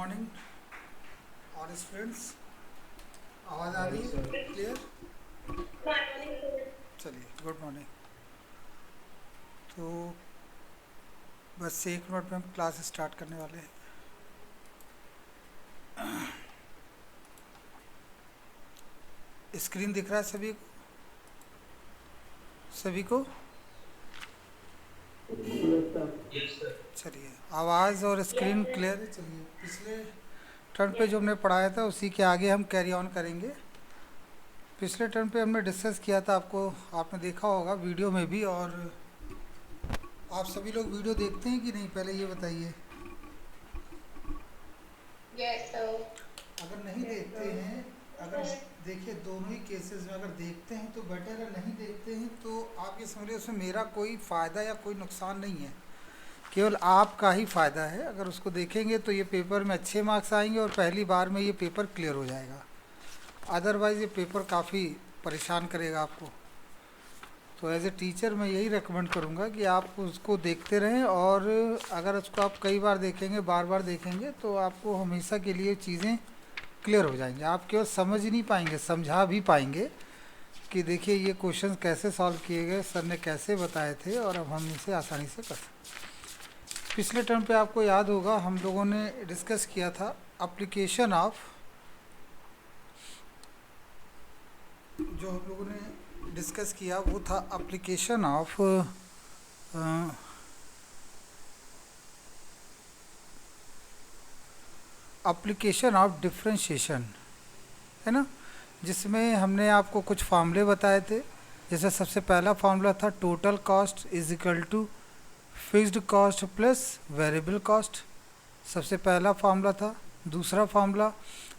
Morning और students, आवाज़ आ रही है क्लियर? चलिए, गुड मॉर्निंग। तो बस 1 मिनट में हम क्लास स्टार्ट करने वाले हैं। स्क्रीन दिख रहा है सभी को? सभी को चलिए, आवाज़ और स्क्रीन क्लियर है। चलिए, पिछले टर्म पे जो हमने पढ़ाया था उसी के आगे हम कैरी ऑन करेंगे। पिछले टर्म पे हमने डिस्कस किया था, आपने देखा होगा वीडियो में भी। और आप सभी लोग वीडियो देखते हैं कि नहीं, पहले ये बताइए। अगर नहीं देखते हैं, अगर देखिए दोनों ही केसेस में अगर देखते हैं तो बेटर है, नहीं देखते हैं तो आप ये समझिए उसमें मेरा कोई फ़ायदा या कोई नुकसान नहीं है, केवल आपका ही फ़ायदा है। अगर उसको देखेंगे तो ये पेपर में अच्छे मार्क्स आएंगे और पहली बार में ये पेपर क्लियर हो जाएगा। अदरवाइज़ ये पेपर काफ़ी परेशान करेगा आपको। तो एज ए टीचर मैं यही रेकमेंड करूँगा कि आप उसको देखते रहें, और अगर उसको आप कई बार देखेंगे, बार बार देखेंगे, तो आपको हमेशा के लिए चीज़ें क्लियर हो जाएंगे। आप केवल समझ ही नहीं पाएंगे, समझा भी पाएंगे कि देखिए ये क्वेश्चन कैसे सॉल्व किए गए, सर ने कैसे बताए थे, और अब हम इसे आसानी से कर सकते। पिछले टर्म पे आपको याद होगा हम लोगों ने डिस्कस किया था एप्लीकेशन ऑफ, जो हम लोगों ने डिस्कस किया वो था application of application of differentiation, है ना, जिसमें हमने आपको कुछ फार्मूले बताए थे। जैसे सबसे पहला फार्मूला था total cost is equal to fixed cost plus variable cost, सबसे पहला फार्मूला था। दूसरा फार्मूला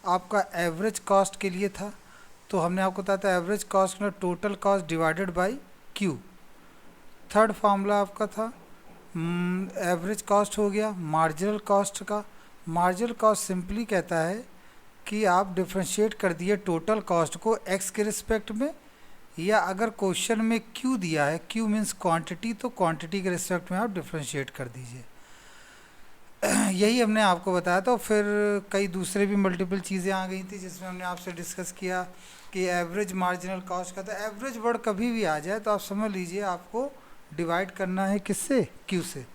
आपका एवरेज कॉस्ट के लिए था, तो हमने आपको बताया था एवरेज कॉस्ट में total cost divided by Q. Third formula आपका था एवरेज कॉस्ट हो गया मार्जिनल कॉस्ट का। मार्जिनल कॉस्ट सिंपली कहता है कि आप डिफ्रेंशिएट कर दिए टोटल कॉस्ट को एक्स के रिस्पेक्ट में, या अगर क्वेश्चन में क्यू दिया है, क्यू मीन्स क्वांटिटी, तो क्वांटिटी के रिस्पेक्ट में आप डिफ्रेंशिएट कर दीजिए। यही हमने आपको बताया था। फिर कई दूसरे भी मल्टीपल चीज़ें आ गई थी जिसमें हमने आपसे डिस्कस किया कि एवरेज मार्जिनल कॉस्ट का था। एवरेज वर्ड कभी भी आ जाए तो आप समझ लीजिए आपको डिवाइड करना है किससे, क्यू से।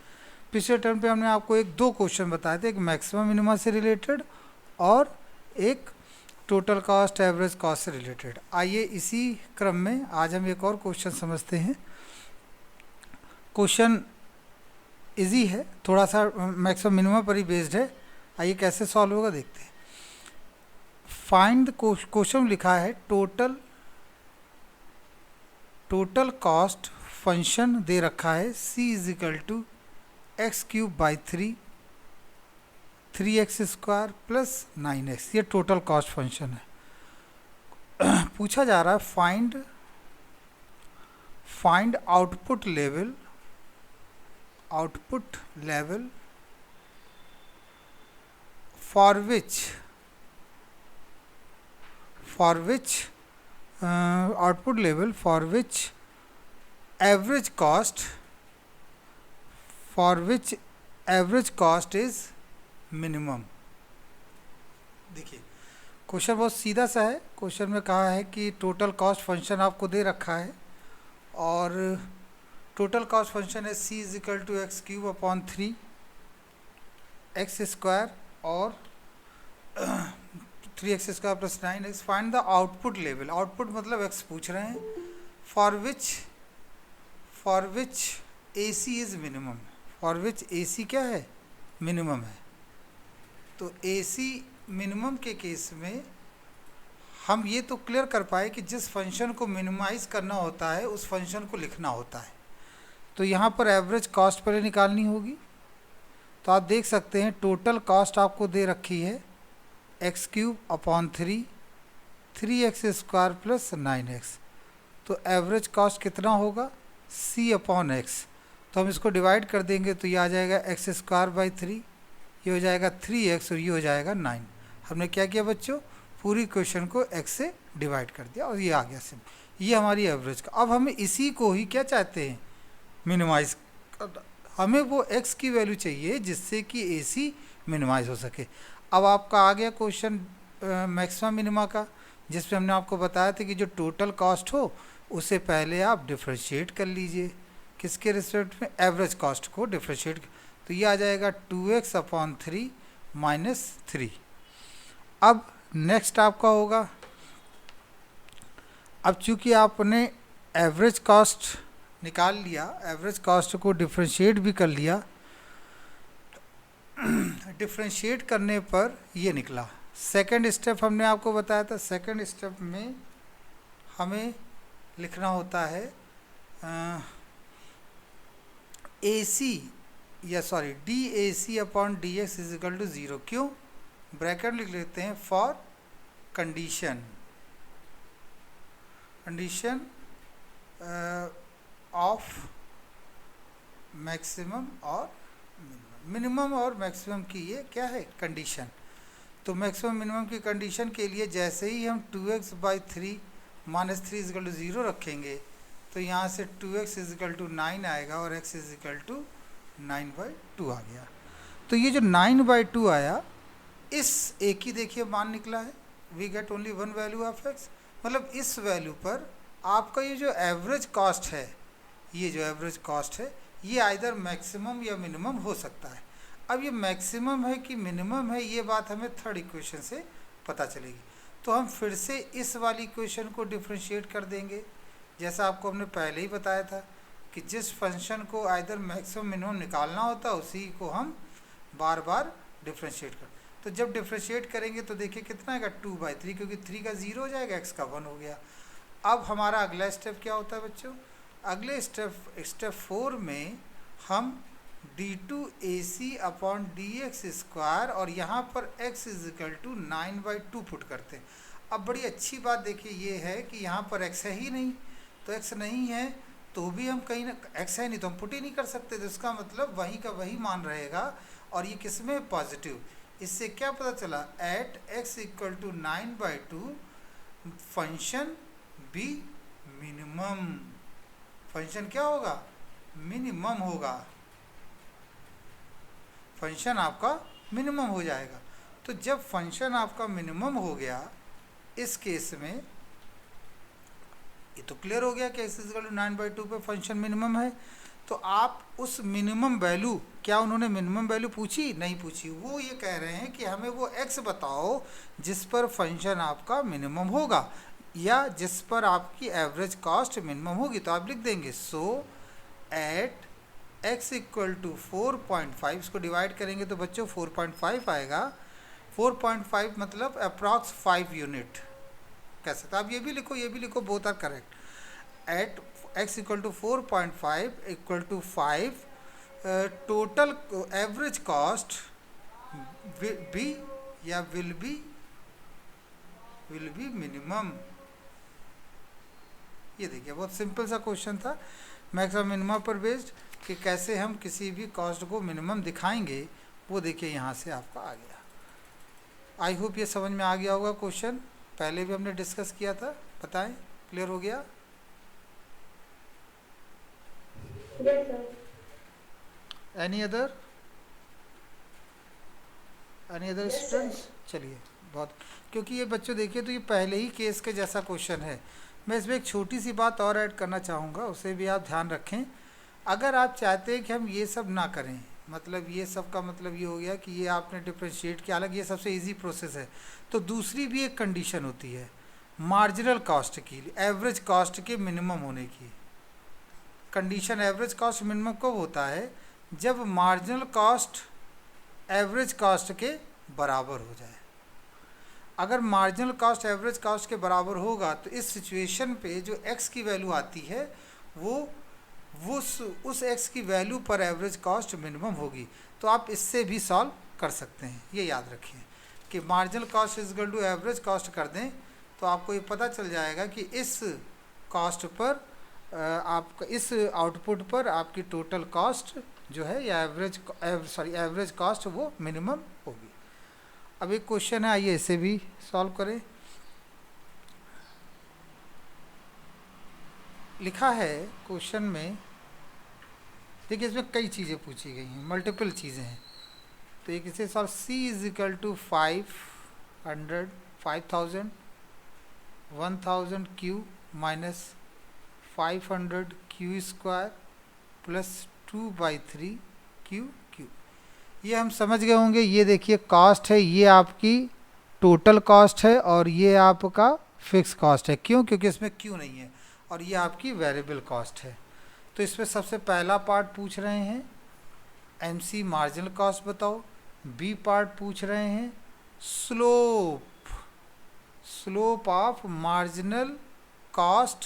पिछले टर्म पे हमने आपको दो क्वेश्चन बताए थे, एक मैक्सिमम मिनिमा से रिलेटेड और एक टोटल कॉस्ट एवरेज कॉस्ट से रिलेटेड। आइए इसी क्रम में आज हम एक और क्वेश्चन समझते हैं। क्वेश्चन इजी है, थोड़ा सा मैक्सिमम मिनिमम पर ही बेस्ड है। आइए कैसे सॉल्व होगा देखते हैं। फाइंड क्वेश्चन लिखा है टोटल कॉस्ट फंक्शन दे रखा है c is equal to X cube by 3x square plus 9x, ये टोटल कॉस्ट फंक्शन है। पूछा जा रहा है find output level for which output level for which average cost is minimum। देखिए क्वेश्चन बहुत सीधा सा है। क्वेश्चन में कहा है कि टोटल कॉस्ट फंक्शन आपको दे रखा है, और टोटल कॉस्ट फंक्शन है c is equal to X cube upon 3x square और 3x square plus 9x। Find the output level, output मतलब x पूछ रहे हैं, for which AC is minimum, for which AC क्या है, मिनिमम है। तो AC मिनिमम के केस में हम ये तो क्लियर कर पाए कि जिस फंक्शन को मिनिमाइज करना होता है उस फंक्शन को लिखना होता है। तो यहाँ पर एवरेज कॉस्ट पहले निकालनी होगी। तो आप देख सकते हैं टोटल कॉस्ट आपको दे रखी है x cube upon 3x square plus 9x। तो एवरेज कॉस्ट कितना होगा, c अपॉन एक्स। तो हम इसको डिवाइड कर देंगे तो ये आ जाएगा एक्स स्क्वायर बाई 3, ये हो जाएगा 3x और ये हो जाएगा 9। हमने क्या किया बच्चों, पूरी क्वेश्चन को x से डिवाइड कर दिया और ये आ गया सिंपल। ये हमारी एवरेज का। अब हमें इसी को ही क्या चाहते हैं, मिनिमाइज। हमें वो x की वैल्यू चाहिए जिससे कि AC मिनिमाइज हो सके। अब आपका आ गया क्वेश्चन मैक्सिमम मिनिमा का, जिसमें हमने आपको बताया था कि जो टोटल कॉस्ट हो उसे पहले आप डिफ्रेंशिएट कर लीजिए, किसके रिस्पेक्ट में, एवरेज कॉस्ट को डिफ्रेंशिएट। तो ये आ जाएगा 2x/3 - 3। अब नेक्स्ट आपका होगा, अब चूंकि आपने एवरेज कॉस्ट निकाल लिया, एवरेज कॉस्ट को डिफ्रेंशिएट भी कर लिया, डिफ्रेंशिएट करने पर ये निकला। सेकंड स्टेप हमने आपको बताया था, सेकंड स्टेप में हमें लिखना होता है DAC/dx = 0। क्यों? ब्रैकेट लिख लेते हैं फॉर कंडीशन ऑफ मैक्सिमम और मिनिमम और मैक्सिमम की ये क्या है, कंडीशन। तो मैक्सिमम मिनिमम की कंडीशन के लिए जैसे ही हम 2x/3 - 3 = 0 रखेंगे तो यहाँ से 2x = 9 आएगा और x = 9/2 आ गया। तो ये जो 9/2 आया, इस एक ही देखिए मान निकला है, we get only one value of x। मतलब इस वैल्यू पर आपका ये जो एवरेज कॉस्ट है, ये जो एवरेज कॉस्ट है, ये आइदर मैक्सिमम या मिनिमम हो सकता है। अब ये मैक्सिमम है कि मिनिमम है, ये बात हमें थर्ड इक्वेशन से पता चलेगी। तो हम फिर से इस वाली इक्वेशन को डिफ्रेंशिएट कर देंगे, जैसा आपको हमने पहले ही बताया था कि जिस फंक्शन को आइदर मैक्सिमम मिनिमम निकालना होता है उसी को हम बार बार डिफ्रेंशिएट कर। तो जब डिफ्रेंशिएट करेंगे तो देखिए कितना आएगा, 2/3, क्योंकि 3 का 0 हो जाएगा, x का 1 हो गया। अब हमारा अगला स्टेप क्या होता है बच्चों, अगले स्टेप 4 में हम d2AC/dx² और यहाँ पर x = 9/2 पुट करते हैं। अब बड़ी अच्छी बात देखिए ये है कि यहाँ पर x है ही नहीं, तो x नहीं है तो भी हम कहीं ना, x है नहीं तो हम पुट ही नहीं कर सकते, तो इसका मतलब वही का वही मान रहेगा। और ये किस में, पॉजिटिव। इससे क्या पता चला, at x = 9/2 function be minimum, function क्या होगा, मिनिमम होगा, फंक्शन आपका मिनिमम हो जाएगा। तो जब फंक्शन आपका मिनिमम हो गया, इस केस में ये तो क्लियर हो गया कि x = 9/2 पे फंक्शन मिनिमम है। तो आप उस मिनिमम वैल्यू, क्या उन्होंने मिनिमम वैल्यू पूछी, नहीं पूछी, वो ये कह रहे हैं कि हमें वो x बताओ जिस पर फंक्शन आपका मिनिमम होगा या जिस पर आपकी एवरेज कॉस्ट मिनिमम होगी। तो आप लिख देंगे सो एट x = 4.5, इसको डिवाइड करेंगे तो बच्चों 4.5 आएगा। 4.5 मतलब अप्रॉक्स 5 यूनिट कह सकते। आप ये भी लिखो, both are correct. At x = 4.5 = 5, total average cost be या विल बी मिनिमम। ये देखिए बहुत सिंपल सा क्वेश्चन था मैक्सिमम मिनिमम पर बेस्ड, कि कैसे हम किसी भी कॉस्ट को मिनिमम दिखाएंगे, वो देखिए यहाँ से आपका आ गया। आई होप ये समझ में आ गया होगा क्वेश्चन, पहले भी हमने डिस्कस किया था, बताएं क्लियर हो गया। Any other students? चलिए बहुत, क्योंकि ये बच्चों देखिए तो ये पहले ही केस के जैसा क्वेश्चन है। मैं इसमें एक छोटी सी बात और ऐड करना चाहूँगा, उसे भी आप ध्यान रखें। अगर आप चाहते हैं कि हम ये सब ना करें, मतलब ये सब का मतलब ये हो गया कि ये आपने डिफ्रेंशिएट किया, हालांकि ये सबसे इजी प्रोसेस है, तो दूसरी भी एक कंडीशन होती है मार्जिनल कॉस्ट की, एवरेज कॉस्ट के मिनिमम होने की कंडीशन। एवरेज कॉस्ट मिनिमम कब होता है, जब मार्जिनल कॉस्ट एवरेज कॉस्ट के बराबर हो जाए। अगर मार्जिनल कॉस्ट एवरेज कॉस्ट के बराबर होगा तो इस सिचुएशन पे जो x की वैल्यू आती है वो उस x की वैल्यू पर एवरेज कॉस्ट मिनिमम होगी। तो आप इससे भी सॉल्व कर सकते हैं, ये याद रखिए कि मार्जिनल कॉस्ट = एवरेज कॉस्ट कर दें तो आपको ये पता चल जाएगा कि इस कॉस्ट पर आपका, इस आउटपुट पर आपकी टोटल कॉस्ट जो है या एवरेज कॉस्ट वो मिनिमम होगी। अब एक क्वेश्चन है, आइए इसे भी सॉल्व करें। लिखा है क्वेश्चन में, देखिए इसमें कई चीज़ें पूछी गई हैं, मल्टीपल चीज़ें हैं। तो एक इसे solve, C is equal to 500 5000 1000 Q minus 500 Q square plus 2/3 Q Q. ये हम समझ गए होंगे। ये देखिए कॉस्ट है, ये आपकी टोटल कॉस्ट है और ये आपका फिक्स कॉस्ट है। क्यों? क्योंकि इसमें क्यू नहीं है और ये आपकी वेरिएबल कॉस्ट है। तो इसमें सबसे पहला पार्ट पूछ रहे हैं एमसी मार्जिनल कॉस्ट बताओ, बी पार्ट पूछ रहे हैं slope of marginal cost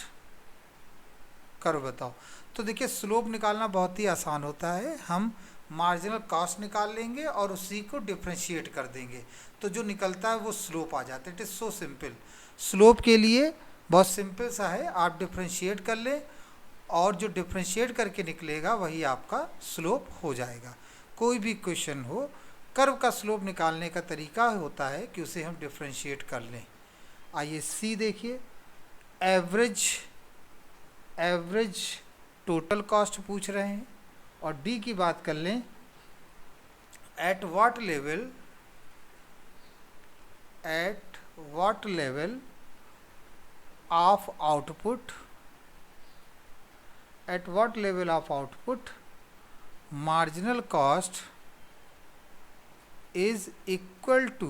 curve बताओ। तो देखिए स्लोप निकालना बहुत ही आसान होता है, हम मार्जिनल कॉस्ट निकाल लेंगे और उसी को डिफ्रेंशिएट कर देंगे तो जो निकलता है वो स्लोप आ जाता है। It is so simple. Slope के लिए बहुत सिंपल सा है, आप डिफ्रेंशिएट कर लें और जो डिफ्रेंशिएट करके निकलेगा वही आपका स्लोप हो जाएगा। कोई भी क्वेश्चन हो, कर्व का स्लोप निकालने का तरीका होता है कि उसे हम डिफ्रेंशिएट कर लें। आइए सी देखिए, एवरेज टोटल कॉस्ट पूछ रहे हैं और डी की बात कर लें, eight what level of output marginal cost is equal to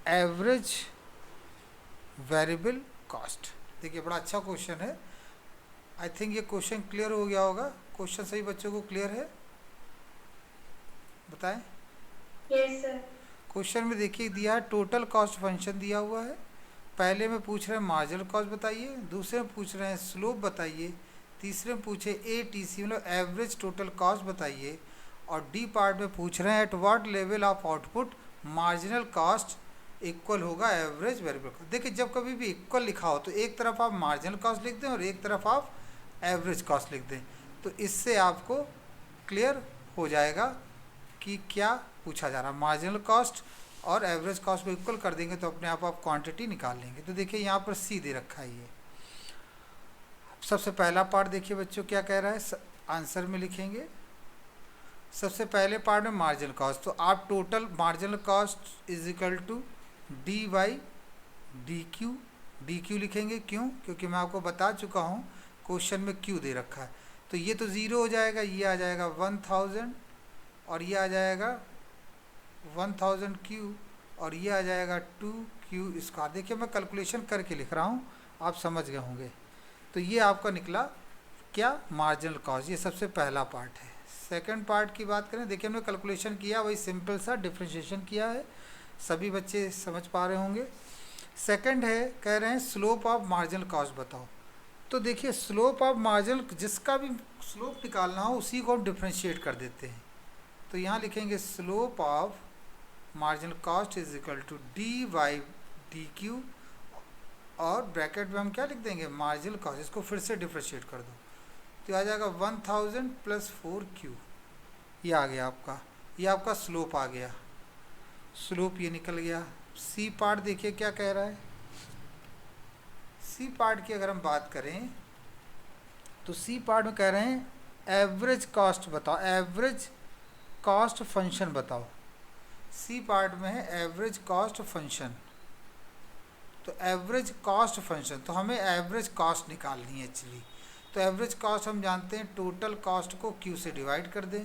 average variable cost. देखिए बड़ा अच्छा क्वेश्चन है। आई थिंक ये क्वेश्चन क्लियर हो गया होगा। क्वेश्चन सही बच्चों को क्लियर है? बताएं। Yes sir. क्वेश्चन में देखिए दिया है टोटल कॉस्ट फंक्शन दिया हुआ है। पहले में पूछ रहे हैं मार्जिनल कॉस्ट बताइए, दूसरे में पूछ रहे हैं स्लोप बताइए, तीसरे में पूछे ATC मतलब एवरेज टोटल कॉस्ट बताइए और डी पार्ट में पूछ रहे हैं eight what level of output marginal cost equal होगा एवरेज वेरिएबल कॉस्ट। देखिए जब कभी भी इक्वल लिखा हो तो एक तरफ आप मार्जिनल कॉस्ट लिख दें और एक तरफ आप एवरेज कॉस्ट लिख दें, तो इससे आपको क्लियर हो जाएगा कि क्या पूछा जा रहा है। मार्जिनल कॉस्ट और एवरेज कॉस्ट को इक्वल कर देंगे तो अपने आप क्वांटिटी निकाल लेंगे। तो देखिए यहाँ पर सी दे रखा है। ये सबसे पहला पार्ट देखिए बच्चों क्या कह रहा है, आंसर में लिखेंगे। सबसे पहले पार्ट में मार्जिनल कॉस्ट, तो आप total marginal cost is equal to D by D Q लिखेंगे। क्यों? क्योंकि मैं आपको बता चुका हूँ क्वेश्चन में क्यू दे रखा है। तो ये तो ज़ीरो हो जाएगा, ये आ जाएगा 1000 और ये आ जाएगा 1000 क्यू और ये आ जाएगा 2Q स्क्वायर। देखिए मैं कैलकुलेशन करके लिख रहा हूँ, आप समझ गए होंगे। तो ये आपका निकला क्या, मार्जिनल कॉस्ट। ये सबसे पहला पार्ट है। सेकंड पार्ट की बात करें, देखिए हमने कैलकुलेशन किया, वही सिंपल सा डिफ्रेंशिएशन किया है, सभी बच्चे समझ पा रहे होंगे। सेकंड है, कह रहे हैं स्लोप ऑफ मार्जिनल कॉस्ट बताओ। तो देखिए स्लोप ऑफ मार्जिनल, जिसका भी स्लोप निकालना हो उसी को हम डिफ्रेंशिएट कर देते हैं। तो यहाँ लिखेंगे slope of marginal cost is equal to D by D Q और ब्रैकेट में हम क्या लिख देंगे, मार्जिनल कॉस्ट। इसको फिर से डिफ्रेंशिएट कर दो तो आ जाएगा 1000 प्लस 4Q। ये आ गया आपका, ये आपका स्लोप आ गया। स्लोप ये निकल गया। सी पार्ट देखिए क्या कह रहा है। सी पार्ट की अगर हम बात करें तो सी पार्ट में कह रहे हैं एवरेज कॉस्ट बताओ, एवरेज कॉस्ट फंक्शन बताओ। सी पार्ट में है एवरेज कॉस्ट फंक्शन। तो एवरेज कॉस्ट फंक्शन, तो हमें एवरेज कॉस्ट निकालनी है एक्चुअली। तो एवरेज कॉस्ट हम जानते हैं टोटल कॉस्ट को क्यू से डिवाइड कर दें।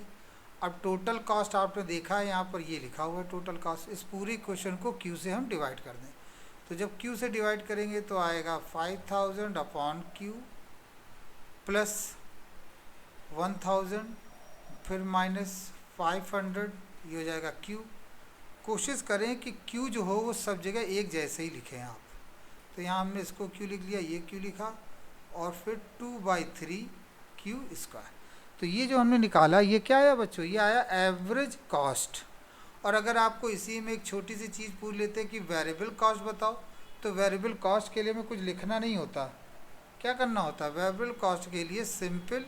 अब टोटल कॉस्ट आपने देखा है यहाँ पर ये लिखा हुआ है टोटल कॉस्ट, इस पूरी क्वेश्चन को क्यू से हम डिवाइड कर दें। तो जब क्यू से डिवाइड करेंगे तो आएगा 5000 अपॉन क्यू प्लस 1000 फिर माइनस 500, ये हो जाएगा क्यू। कोशिश करें कि क्यू जो हो वो सब जगह एक जैसे ही लिखें आप। तो यहाँ हमने इसको क्यू लिख लिया, ये क्यू लिखा और फिर 2/3Q स्क्वायर। तो ये जो हमने निकाला ये क्या आया बच्चों, ये आया एवरेज कॉस्ट। और अगर आपको इसी में एक छोटी सी चीज़ पूछ लेते हैं कि वेरिएबल कॉस्ट बताओ, तो वेरिएबल कॉस्ट के लिए में कुछ लिखना नहीं होता। क्या करना होता है, वेरिएबल कॉस्ट के लिए सिंपल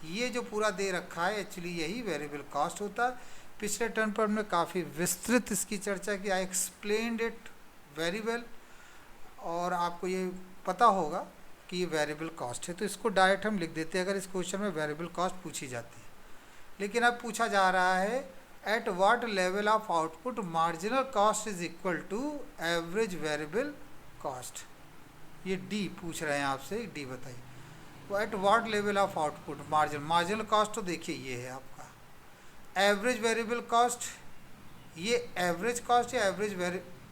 ये जो पूरा दे रखा है एक्चुअली यही वेरिएबल कॉस्ट होता है। पिछले टर्म पर हमने काफ़ी विस्तृत इसकी चर्चा की, आई एक्सप्लेन्ड इट वेरी वेल। और आपको ये पता होगा कि ये वेरिएबल कॉस्ट है, तो इसको डायरेक्ट हम लिख देते हैं अगर इस क्वेश्चन में वेरिएबल कॉस्ट पूछी जाती है। लेकिन अब पूछा जा रहा है at what level of output marginal cost is equal to average variable cost. ये डी पूछ रहे हैं आपसे, डी बताइए। तो at what level of output marginal cost तो देखिए ये है आपका। एवरेज वेरिएबल कॉस्ट, ये एवरेज कॉस्ट या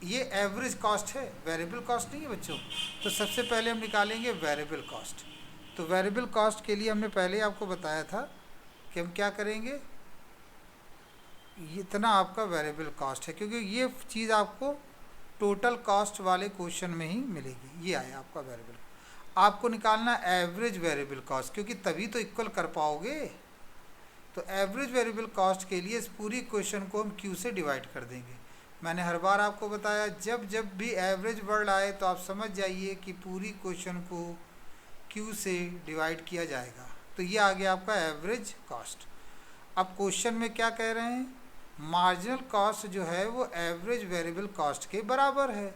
ये एवरेज कॉस्ट है, वेरिएबल कॉस्ट नहीं है बच्चों। तो सबसे पहले हम निकालेंगे वेरिएबल कॉस्ट। तो वेरिएबल कॉस्ट के लिए हमने पहले ही आपको बताया था कि हम क्या करेंगे, इतना आपका वेरिएबल कॉस्ट है, क्योंकि ये चीज़ आपको टोटल कॉस्ट वाले क्वेश्चन में ही मिलेगी। ये आया आपका वेरिएबल। आपको निकालना एवरेज वेरिएबल कॉस्ट, क्योंकि तभी तो इक्वल कर पाओगे। तो एवरेज वेरिएबल कॉस्ट के लिए इस पूरी क्वेश्चन को हम क्यू से डिवाइड कर देंगे। मैंने हर बार आपको बताया जब जब भी एवरेज वर्ड आए तो आप समझ जाइए कि पूरी क्वेश्चन को क्यू से डिवाइड किया जाएगा। तो ये आ गया आपका एवरेज कॉस्ट। अब क्वेश्चन में क्या कह रहे हैं, मार्जिनल कॉस्ट जो है वो एवरेज वेरिएबल कॉस्ट के बराबर है।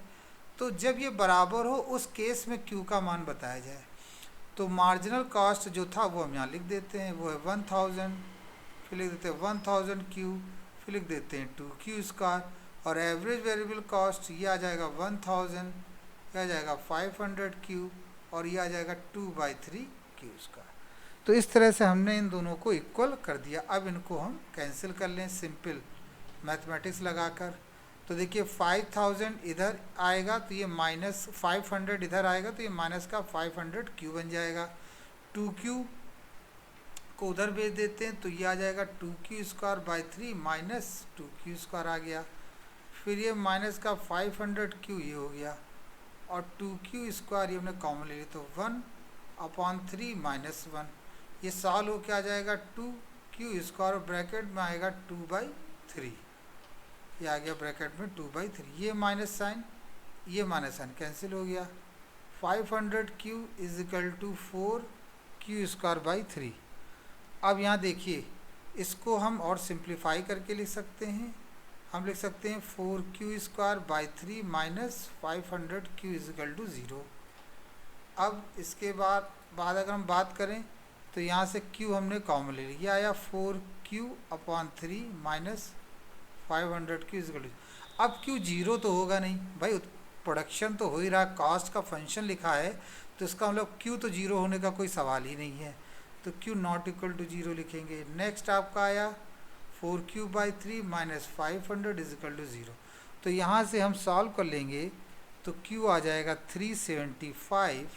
तो जब ये बराबर हो उस केस में क्यू का मान बताया जाए। तो मार्जिनल कॉस्ट जो था वो हम यहाँ लिख देते हैं, वो है 1000, फिर लिख देते हैं 1000 क्यू, फिर लिख देते हैं 2 क्यू²। और एवरेज वेरिएबल कॉस्ट ये आ जाएगा 1000, ये आ जाएगा 500 क्यू, और ये आ जाएगा 2/3 क्यू²। तो इस तरह से हमने इन दोनों को इक्वल कर दिया। अब इनको हम कैंसिल कर लें सिंपल मैथमेटिक्स लगाकर। तो देखिए 5000 इधर आएगा तो ये -500 इधर आएगा, तो ये माइनस का 500 क्यू बन जाएगा। 2q को उधर भेज देते हैं तो ये आ जाएगा 2q²/3 माइनस 2q² आ गया। फिर ये माइनस का 500 क्यू ये हो गया, और 2q² ये हमने कॉमन ले लिया तो 1/3 - 1। ये सॉल्व हो के आ जाएगा 2q², ब्रैकेट में आएगा 2/3। ये आ गया ब्रैकेट में 2/3। ये माइनस साइन कैंसिल हो गया। 500q = 4q²/3। अब यहाँ देखिए इसको हम और सिंप्लीफाई करके लिख सकते हैं। हम लिख सकते हैं 4q²/3 माइनस 500q = 0। अब इसके बाद अगर हम बात करें तो यहाँ से q हमने कॉमन ले लिया, आया 4q/3 माइनस 500q = 0। अब q 0 तो होगा नहीं भाई, प्रोडक्शन तो हो ही रहा, कॉस्ट का फंक्शन लिखा है, तो इसका मतलब q तो 0 होने का कोई सवाल ही नहीं है। तो q ≠ 0 लिखेंगे। नेक्स्ट आपका आया 4q/3 माइनस 500 = 0। तो यहाँ से हम सॉल्व कर लेंगे तो q आ जाएगा 375।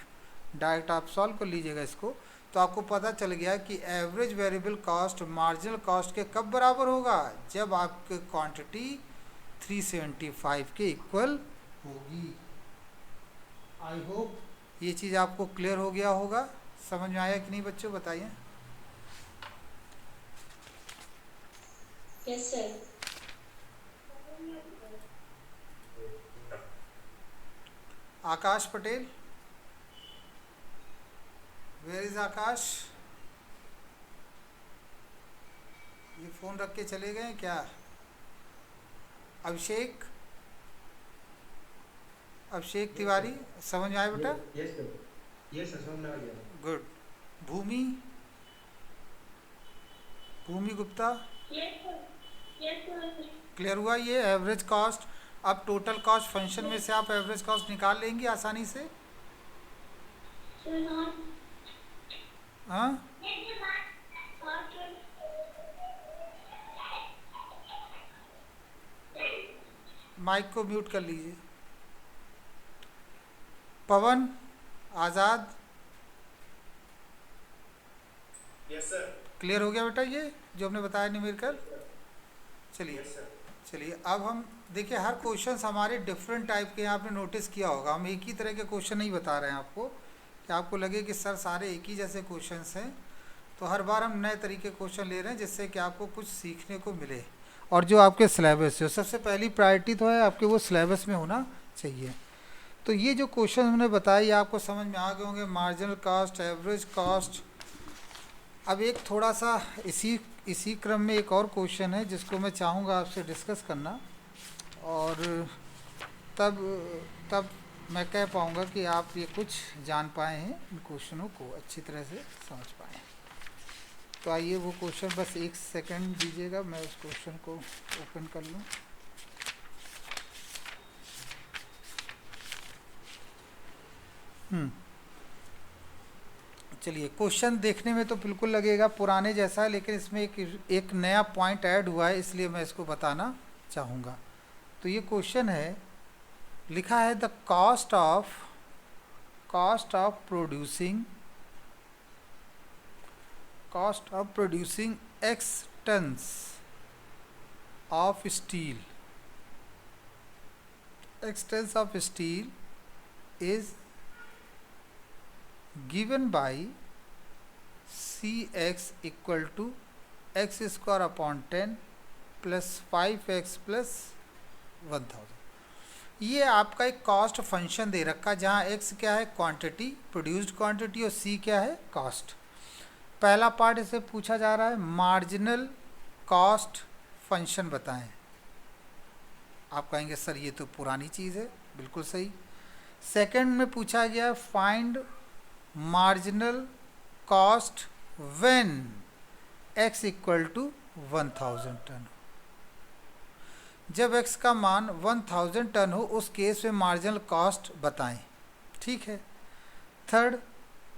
डायरेक्ट आप सॉल्व कर लीजिएगा इसको, तो आपको पता चल गया कि average variable cost marginal cost के कब बराबर होगा, जब आपकी क्वांटिटी 375 के इक्वल होगी। आई होप ये चीज़ आपको क्लियर हो गया होगा। समझ में आया कि नहीं बच्चों, बताइए। Yes sir. Akash Patel, where is Akash? ये फ़ोन रख के चले गए क्या? अभिषेक तिवारी, समझ में आया बेटा? यस सर, समझ में आ गया। गुड। भूमि गुप्ता, क्लियर हुआ ये एवरेज कॉस्ट। अब टोटल कॉस्ट फंक्शन में से आप एवरेज कॉस्ट निकाल लेंगे आसानी से। हाँ, माइक को म्यूट कर लीजिए। पवन आज़ाद, यस सर। क्लियर हो गया बेटा ये जो हमने बताया न्यूमेरिकल? चलिए यस सर। चलिए अब हम देखिए, हर क्वेश्चन हमारे डिफरेंट टाइप के हैं, आपने नोटिस किया होगा। हम एक ही तरह के क्वेश्चन नहीं बता रहे हैं आपको कि आपको लगे कि सर सारे एक ही जैसे क्वेश्चंस हैं। तो हर बार हम नए तरीके क्वेश्चन ले रहे हैं जिससे कि आपको कुछ सीखने को मिले, और जो आपके सिलेबस से हो। सबसे पहली प्रायोरिटी तो है आपके वो सिलेबस में होना चाहिए। तो ये जो क्वेश्चन हमने बताया ये आपको समझ में आ गए होंगे, मार्जिनल कॉस्ट, एवरेज कॉस्ट। अब एक थोड़ा सा इसी क्रम में एक और क्वेश्चन है जिसको मैं चाहूँगा आपसे डिस्कस करना, और तब मैं कह पाऊँगा कि आप ये कुछ जान पाए हैं, इन क्वेश्चनों को अच्छी तरह से समझ पाए हैं। तो आइए वो क्वेश्चन, बस एक सेकंड दीजिएगा, मैं उस क्वेश्चन को ओपन कर लूँ। चलिए, क्वेश्चन देखने में तो बिल्कुल लगेगा पुराने जैसा है, लेकिन इसमें एक नया पॉइंट ऐड हुआ है, इसलिए मैं इसको बताना चाहूँगा। तो ये क्वेश्चन है, लिखा है the cost of producing x tons of steel is given by Cx equal to x square upon 10 plus 5x plus 1000। ये आपका एक कॉस्ट फंक्शन दे रखा, जहाँ x क्या है, क्वांटिटी, प्रोड्यूस्ड क्वांटिटी, और c क्या है, कॉस्ट। पहला पार्ट इसे पूछा जा रहा है, मार्जिनल कॉस्ट फंक्शन बताएं। आप कहेंगे सर ये तो पुरानी चीज़ है, बिल्कुल सही। सेकंड में पूछा गया, find marginal cost when x equal to 1000 ton. जब x का मान 1000 टन हो, उस केस में मार्जिनल कॉस्ट बताएं। ठीक है। थर्ड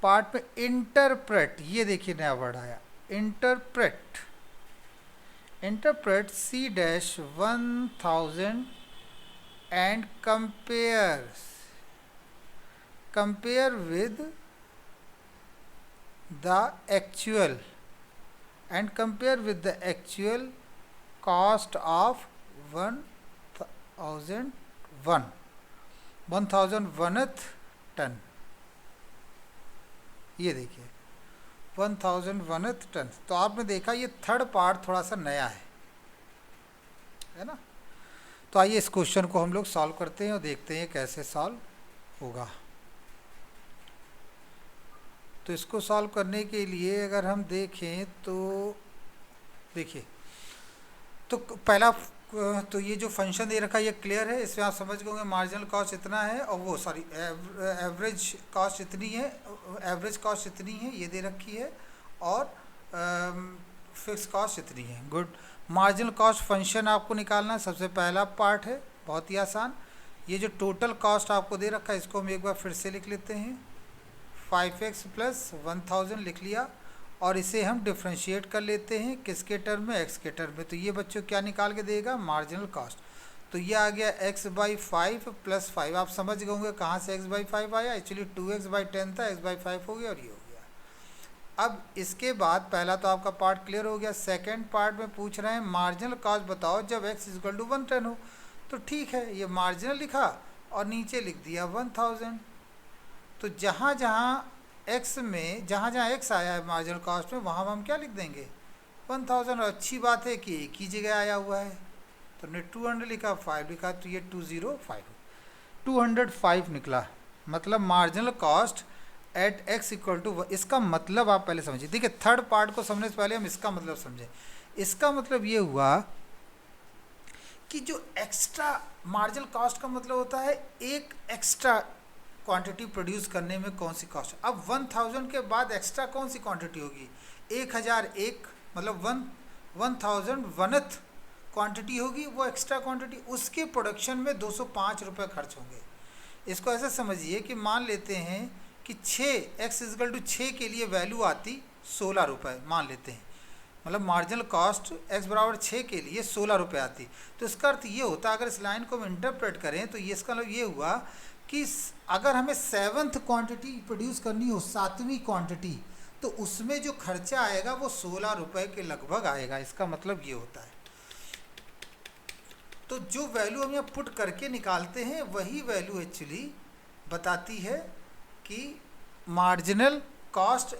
पार्ट में इंटरप्रेट, ये देखिए नया वर्ड आया, interpret C dash 1000 and compare with the actual cost of 1001th ton. ये देखिए 1001th टन। तो आपने देखा ये थर्ड पार्ट थोड़ा सा नया है ना। तो आइए इस क्वेश्चन को हम लोग सॉल्व करते हैं और देखते हैं कैसे सॉल्व होगा। तो इसको सॉल्व करने के लिए अगर हम देखें तो देखिए, तो पहला, तो ये जो फंक्शन दे रखा है ये क्लियर है, इसमें आप समझ गए मार्जिनल कॉस्ट इतना है, और वो सॉरी एवरेज कॉस्ट इतनी है, ये दे रखी है, और फिक्स कॉस्ट इतनी है। गुड। मार्जिनल कॉस्ट फंक्शन आपको निकालना है, सबसे पहला पार्ट है, बहुत ही आसान। ये जो टोटल कॉस्ट आपको दे रखा है, इसको हम एक बार फिर से लिख लेते हैं, 5x प्लस 1000 लिख लिया, और इसे हम डिफ्रेंशिएट कर लेते हैं किसके टर्म में, x के टर्म में। तो ये बच्चों क्या निकाल के देगा, मार्जिनल कॉस्ट। तो ये आ गया x/5 प्लस 5। आप समझ गए होंगे कहाँ से x/5 आया, एक्चुअली 2x/10 था, x/5 हो गया और ये हो गया। अब इसके बाद पहला तो आपका पार्ट क्लियर हो गया। सेकेंड पार्ट में पूछ रहे हैं मार्जिनल कॉस्ट बताओ जब x इक्वल टू 1 टन हो। तो ठीक है, ये मार्जिनल लिखा और नीचे लिख दिया 1000। तो जहाँ जहाँ x आया है मार्जिनल कॉस्ट में, वहाँ हम क्या लिख देंगे, 1000। और अच्छी बात है कि एक ही जगह आया हुआ है, तो हमने 200 लिखा, 5 लिखा, तो ये 205 निकला। मतलब marginal cost at x equal to, इसका मतलब आप पहले समझिए। देखिए, थर्ड पार्ट को समझने से पहले हम इसका मतलब समझें। इसका मतलब ये हुआ कि जो एक्स्ट्रा मार्जिनल कॉस्ट का मतलब होता है एक एक्स्ट्रा क्वांटिटी प्रोड्यूस करने में कौन सी कॉस्ट। अब 1000 के बाद एक्स्ट्रा कौन सी क्वांटिटी होगी, 1001, मतलब 1001th क्वांटिटी होगी, वो एक्स्ट्रा क्वांटिटी, उसके प्रोडक्शन में 205 रुपये खर्च होंगे। इसको ऐसे समझिए कि मान लेते हैं कि 6 के लिए वैल्यू आती 16 रुपये, मान लेते हैं, मतलब मार्जिनल कॉस्ट x बराबर 6 के लिए 16 रुपये आती। तो इसका अर्थ ये होता, अगर इस लाइन को हम इंटरप्रेट करें तो ये इसका मतलब ये हुआ कि अगर हमें 7th क्वांटिटी प्रोड्यूस करनी हो, 7वीं क्वांटिटी, तो उसमें जो खर्चा आएगा वो 16 रुपये के लगभग आएगा। इसका मतलब ये होता है। तो जो वैल्यू हम यहाँ पुट करके निकालते हैं, वही वैल्यू एक्चुअली बताती है कि मार्जिनल कॉस्ट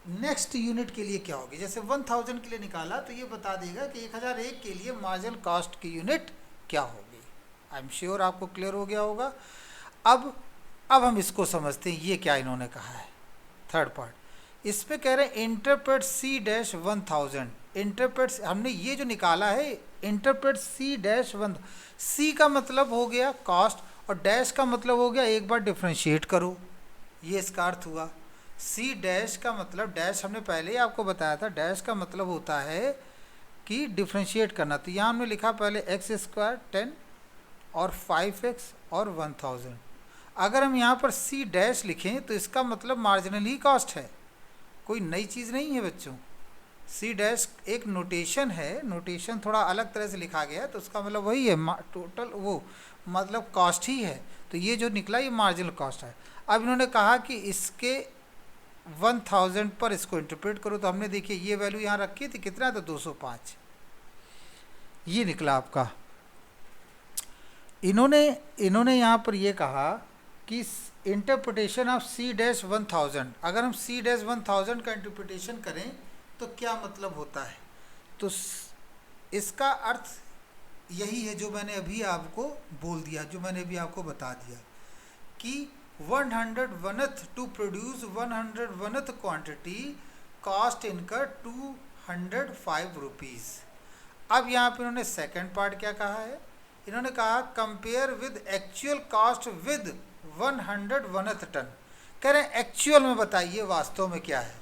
नेक्स्ट यूनिट के लिए क्या होगी। जैसे 1000 के लिए निकाला तो ये बता देगा कि 1001 के लिए मार्जिनल कॉस्ट की यूनिट क्या होगी। आई एम श्योर आपको क्लियर हो गया होगा। अब हम इसको समझते हैं, ये क्या इन्होंने कहा है। थर्ड पार्ट इसमें कह रहे हैं इंटरप्रेट C डैश 1000। इंटरप्रेट हमने ये जो निकाला है, इंटरप्रेट C डैश 1000, C का मतलब हो गया कॉस्ट, और डैश का मतलब हो गया एक बार डिफ्रेंशिएट करो, ये इसका अर्थ हुआ। सी डैश का मतलब, डैश हमने पहले ही आपको बताया था, डैश का मतलब होता है कि डिफ्रेंशिएट करना। तो यहाँ हमने लिखा पहले एक्स स्क्वायर 10 और 5x और 1000। अगर हम यहाँ पर सी डैश लिखें तो इसका मतलब मार्जिनल ही कॉस्ट है, कोई नई चीज़ नहीं है बच्चों। सी डैश एक नोटेशन है, नोटेशन थोड़ा अलग तरह से लिखा गया है, तो उसका मतलब वही है, टोटल वो मतलब कॉस्ट ही है। तो ये जो निकला ये मार्जिनल कॉस्ट है। अब इन्होंने कहा कि इसके 1000 पर इसको इंटरप्रेट करो, तो हमने देखिए ये वैल्यू यहाँ रखी थी, कितना, तो 205, ये निकला आपका। इन्होंने यहाँ पर ये कहा कि इंटरप्रिटेशन ऑफ सी डैश 1000, अगर हम सी डैश 1000 का इंटरप्रिटेशन करें तो क्या मतलब होता है। तो इसका अर्थ यही है जो मैंने अभी आपको बोल दिया, जो मैंने अभी आपको बता दिया कि 100th to produce 100th quantity cost incur 205 rupees. अब यहाँ पे इन्होंने सेकंड पार्ट क्या कहा है, इन्होंने कहा compare with actual cost with 101th ton. कह रहे हैं एक्चुअल में बताइए वास्तव में क्या है।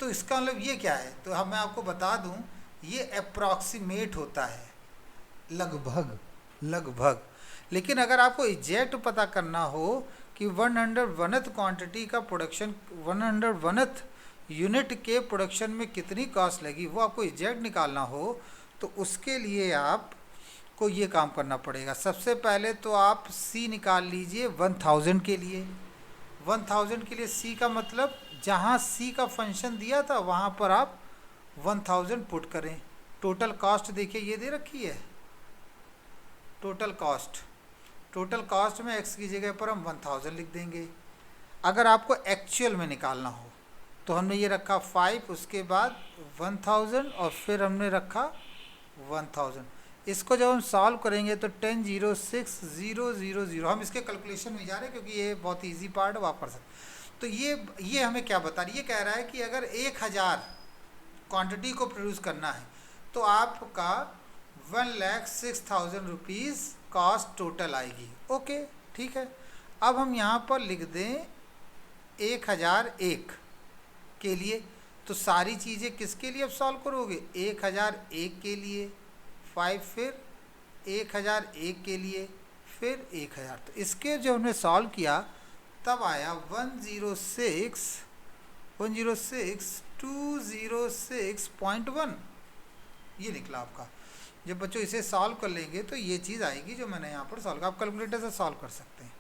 तो इसका मतलब ये क्या है, तो हम मैं आपको बता दूं, ये अप्रॉक्सीमेट होता है, लगभग। लेकिन अगर आपको एग्जैक्ट पता करना हो कि 101th क्वांटिटी का प्रोडक्शन, 101th यूनिट के प्रोडक्शन में कितनी कॉस्ट लगी, वो आपको एग्जैक्ट निकालना हो, तो उसके लिए आपको ये काम करना पड़ेगा। सबसे पहले तो आप सी निकाल लीजिए 1000 के लिए। 1000 के लिए सी का मतलब जहाँ सी का फंक्शन दिया था वहाँ पर आप 1000 पुट करें। टोटल कॉस्ट देखिए ये दे रखी है, टोटल कॉस्ट में एक्स की जगह पर हम 1000 लिख देंगे। अगर आपको एक्चुअल में निकालना हो तो हमने ये रखा 5, उसके बाद 1000 और फिर हमने रखा 1000। इसको जब हम सॉल्व करेंगे तो 10,06,000, हम इसके कैलकुलेशन में जा रहे हैं क्योंकि ये बहुत इजी पार्ट है, आप कर सकते। तो ये हमें क्या बता रही है, ये कह रहा है कि अगर 1000 क्वांटिटी को प्रोड्यूस करना है तो आपका 1,06,000 रुपीज़ कॉस्ट टोटल आएगी। ओके ठीक है। अब हम यहाँ पर लिख दें 1001 के लिए, तो सारी चीज़ें किसके लिए अब सॉल्व करोगे, 1001 के लिए, 5 फिर 1001 के लिए, फिर 1000। तो इसके जो हमने सॉल्व किया तब आया 106,206.1, ये निकला आपका। जब बच्चों इसे सॉल्व कर लेंगे तो ये चीज़ आएगी जो मैंने यहाँ पर सॉल्व, आप कैलकुलेटर से सॉल्व कर सकते हैं।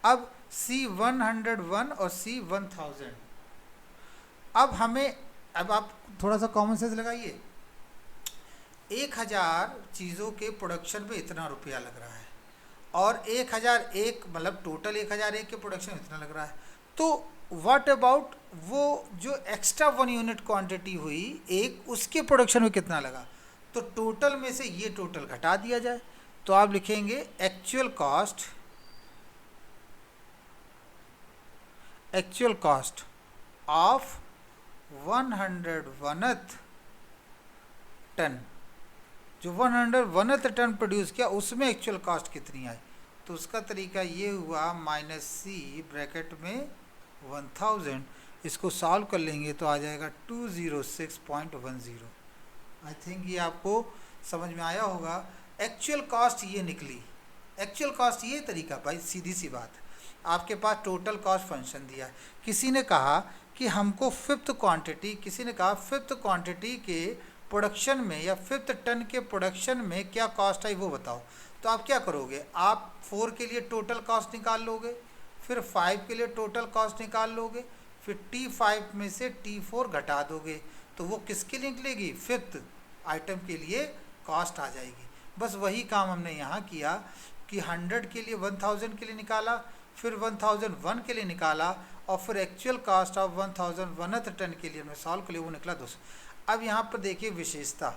अब C101 और C1000, अब आप थोड़ा सा कॉमन सेंस लगाइए। 1000 चीज़ों के प्रोडक्शन में इतना रुपया लग रहा है और 1001 मतलब टोटल 1001 के प्रोडक्शन में इतना लग रहा है, तो व्हाट अबाउट वो जो एक्स्ट्रा 1 यूनिट क्वांटिटी हुई एक, उसके प्रोडक्शन में कितना लगा, तो टोटल में से ये टोटल घटा दिया जाए। तो आप लिखेंगे actual cost of 101th ton, जो 101th टन प्रोड्यूस किया उसमें एक्चुअल कॉस्ट कितनी आई। तो उसका तरीका ये हुआ -C ब्रैकेट में 1000, इसको सॉल्व कर लेंगे तो आ जाएगा 206.10। आई थिंक ये आपको समझ में आया होगा। एक्चुअल कॉस्ट ये निकली, एक्चुअल कॉस्ट ये तरीका, भाई सीधी सी बात, आपके पास टोटल कॉस्ट फंक्शन दिया है, किसी ने कहा कि हमको किसी ने कहा फिफ्थ क्वांटिटी के प्रोडक्शन में या 5th टन के प्रोडक्शन में क्या कॉस्ट आई वो बताओ। तो आप क्या करोगे, आप 4 के लिए टोटल कॉस्ट निकाल लोगे, फिर 5 के लिए टोटल कॉस्ट निकाल लोगे, फिर T5 में से T4 घटा दोगे, तो वो किसके लिए निकलेगी, 5th आइटम के लिए कॉस्ट आ जाएगी। बस वही काम हमने यहाँ किया कि 100 के लिए 1000 के लिए निकाला, फिर 1001 के लिए निकाला, और फिर actual cost of 1001th ton के लिए हमने सॉल्व कर लिया, वो निकला 200। अब यहाँ पर देखिए विशेषता,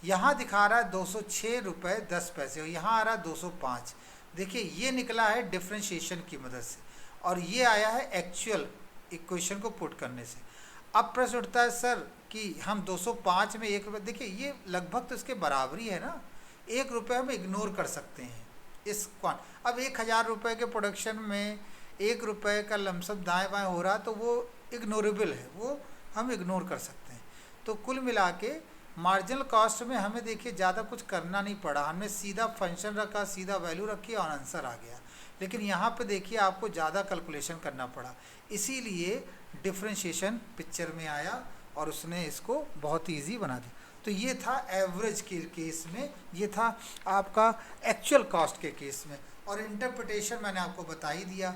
यहाँ दिखा रहा है 206 रुपये 10 पैसे और यहाँ आ रहा है 205। देखिए ये निकला है डिफ्रेंशिएशन की मदद से और ये आया है एक्चुअल इक्वेशन को पुट करने से। अब प्रश्न उठता है सर कि हम 205 में 1 रुपये, देखिए ये लगभग तो इसके बराबरी है ना, 1 रुपये हम इग्नोर कर सकते हैं, इस अब 1,000 रुपये के प्रोडक्शन में 1 रुपये का लमसम दाएं बाएं हो रहा तो वो इग्नोरेबल है, वो हम इग्नोर कर सकते हैं। तो कुल मिला के मार्जिनल कॉस्ट में हमें देखिए ज़्यादा कुछ करना नहीं पड़ा, हमने सीधा फंक्शन रखा, सीधा वैल्यू रखी और आंसर आ गया। लेकिन यहाँ पे देखिए आपको ज़्यादा कैलकुलेशन करना पड़ा, इसीलिए डिफरेंशिएशन पिक्चर में आया और उसने इसको बहुत ईजी बना दिया। तो ये था एवरेज के केस में, ये था आपका एक्चुअल कॉस्ट के केस में। और इंटरप्रिटेशन मैंने आपको बता ही दिया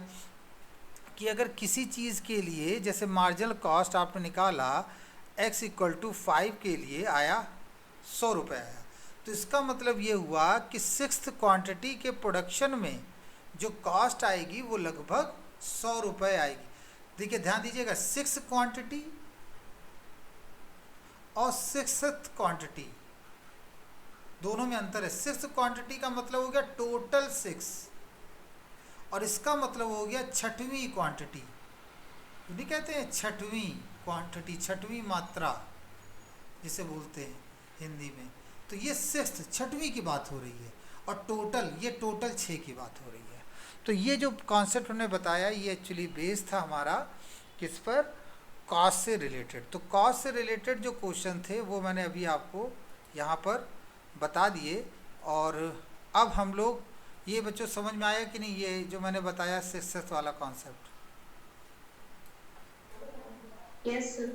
कि अगर किसी चीज़ के लिए जैसे मार्जिनल कॉस्ट आपने निकाला x = 5 के लिए आया 100 रुपये आया, तो इसका मतलब ये हुआ कि 6th क्वांटिटी के प्रोडक्शन में जो कॉस्ट आएगी वो लगभग 100 रुपये आएगी। देखिए ध्यान दीजिएगा, 6 क्वांटिटी और 6th क्वांटिटी दोनों में अंतर है। 6th क्वांटिटी का मतलब हो गया टोटल 6 और इसका मतलब हो गया 6वीं क्वांटिटी। नहीं कहते हैं 6वीं क्वांटिटी, 6वीं मात्रा जिसे बोलते हैं हिंदी में। तो ये 6वीं की बात हो रही है और टोटल, ये टोटल 6 की बात हो रही है। तो ये जो कॉन्सेप्ट हमने बताया ये एक्चुअली बेस था हमारा किस पर, कॉस्ट से रिलेटेड। तो कॉस्ट से रिलेटेड जो क्वेश्चन थे वो मैंने अभी आपको यहाँ पर बता दिए। और अब हम लोग, ये बच्चों समझ में आया कि नहीं ये जो मैंने बताया 6th वाला कॉन्सेप्ट? Yes sir.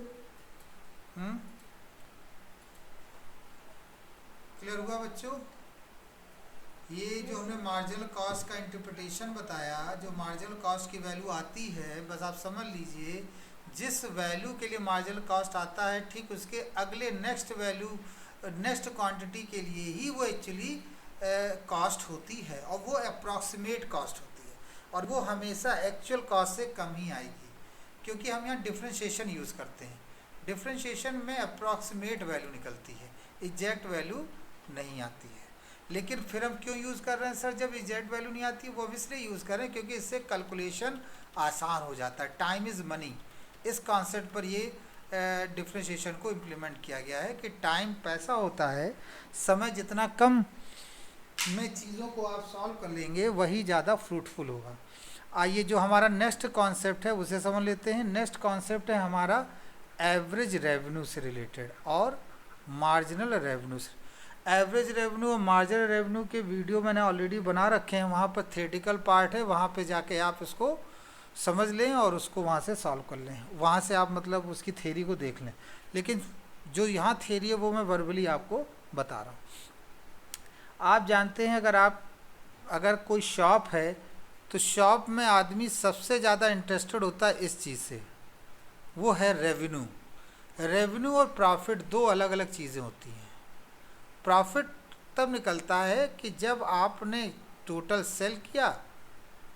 क्लियर हुआ बच्चों? ये जो हमने मार्जिनल कॉस्ट का इंटरप्रिटेशन बताया, जो मार्जिनल कॉस्ट की वैल्यू आती है, बस आप समझ लीजिए जिस वैल्यू के लिए मार्जिनल कॉस्ट आता है ठीक उसके अगले नेक्स्ट वैल्यू, नेक्स्ट क्वांटिटी के लिए ही वो एक्चुअली कॉस्ट होती है और वो अप्रॉक्सीमेट कॉस्ट होती है और वो हमेशा एक्चुअल कॉस्ट से कम ही आएगी, क्योंकि हम यहाँ डिफरेंशिएशन यूज़ करते हैं। डिफरेंशिएशन में अप्रॉक्सीमेट वैल्यू निकलती है, एग्जैक्ट वैल्यू नहीं आती है। लेकिन फिर हम क्यों यूज़ कर रहे हैं सर जब एग्जैक्ट वैल्यू नहीं आती? वो इसलिए यूज़ कर रहे हैं क्योंकि इससे कैलकुलेशन आसान हो जाता है। टाइम इज़ मनी, इस कॉन्सेप्ट पर ये डिफरेंशिएशन को इम्प्लीमेंट किया गया है कि टाइम पैसा होता है, समय जितना कम में चीज़ों को आप सॉल्व कर लेंगे वही ज़्यादा फ्रूटफुल होगा। आइए जो हमारा नेक्स्ट कॉन्सेप्ट है उसे समझ लेते हैं। नेक्स्ट कॉन्सेप्ट है हमारा एवरेज रेवेन्यू से रिलेटेड और मार्जिनल रेवेन्यू से। एवरेज रेवेन्यू और मार्जिनल रेवेन्यू के वीडियो मैंने ऑलरेडी बना रखे हैं, वहाँ पर थ्योरेटिकल पार्ट है, वहाँ पे जाके आप इसको समझ लें और उसको वहाँ से सॉल्व कर लें, वहाँ से आप मतलब उसकी थ्योरी को देख लें। लेकिन जो यहाँ थ्योरी है वो मैं वर्बली आपको बता रहा हूँ। आप जानते हैं अगर कोई शॉप है तो शॉप में आदमी सबसे ज़्यादा इंटरेस्टेड होता है इस चीज़ से, वो है रेवेन्यू। रेवेन्यू और प्रॉफिट दो अलग अलग चीज़ें होती हैं। प्रॉफिट तब निकलता है कि जब आपने टोटल सेल किया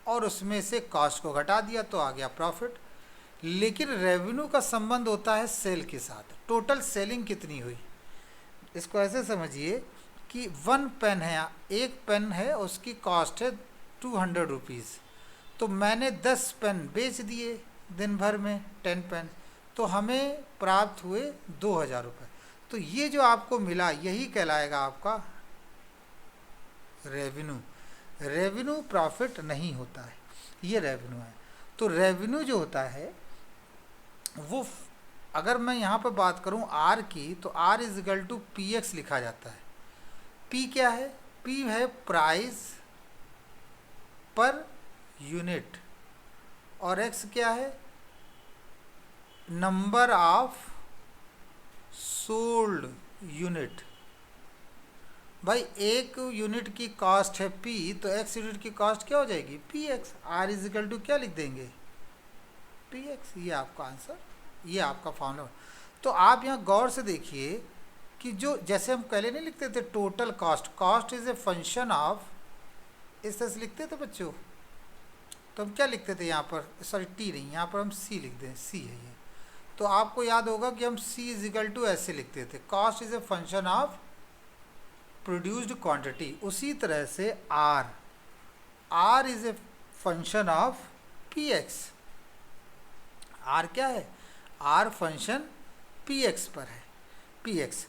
और उसमें से कॉस्ट को घटा दिया तो आ गया प्रॉफिट। लेकिन रेवेन्यू का संबंध होता है सेल के साथ, टोटल सेलिंग कितनी हुई। इसको ऐसे समझिए कि 1 पेन है, एक पेन है, उसकी कॉस्ट है 200 रुपीज़, तो मैंने 10 पेन बेच दिए दिन भर में, 10 पेन, तो हमें प्राप्त हुए 2000 रुपये। तो ये जो आपको मिला यही कहलाएगा आपका रेवेन्यू। रेवेन्यू प्रॉफिट नहीं होता है, ये रेवेन्यू है। तो रेवेन्यू जो होता है वो, अगर मैं यहाँ पर बात करूँ आर की, तो R = PX लिखा जाता है। P क्या है? P है प्राइस पर यूनिट और X क्या है? Number of sold unit. भाई एक यूनिट की कॉस्ट है P, तो X यूनिट की कॉस्ट क्या हो जाएगी? PX। R = क्या लिख देंगे? PX। ये आपका आंसर, ये आपका फॉर्मूला। तो आप यहाँ गौर से देखिए कि जो जैसे हम पहले नहीं लिखते थे total cost, cost is a function of, इस तरह से लिखते थे बच्चों। तो हम क्या लिखते थे यहाँ पर, सॉरी T नहीं, यहाँ पर हम C लिख दें, C है ये। तो आपको याद होगा कि हम C = ऐसे लिखते थे, cost is a function of produced quantity. उसी तरह से R is a function of PX। R क्या है? R फंक्शन PX पर है, PX।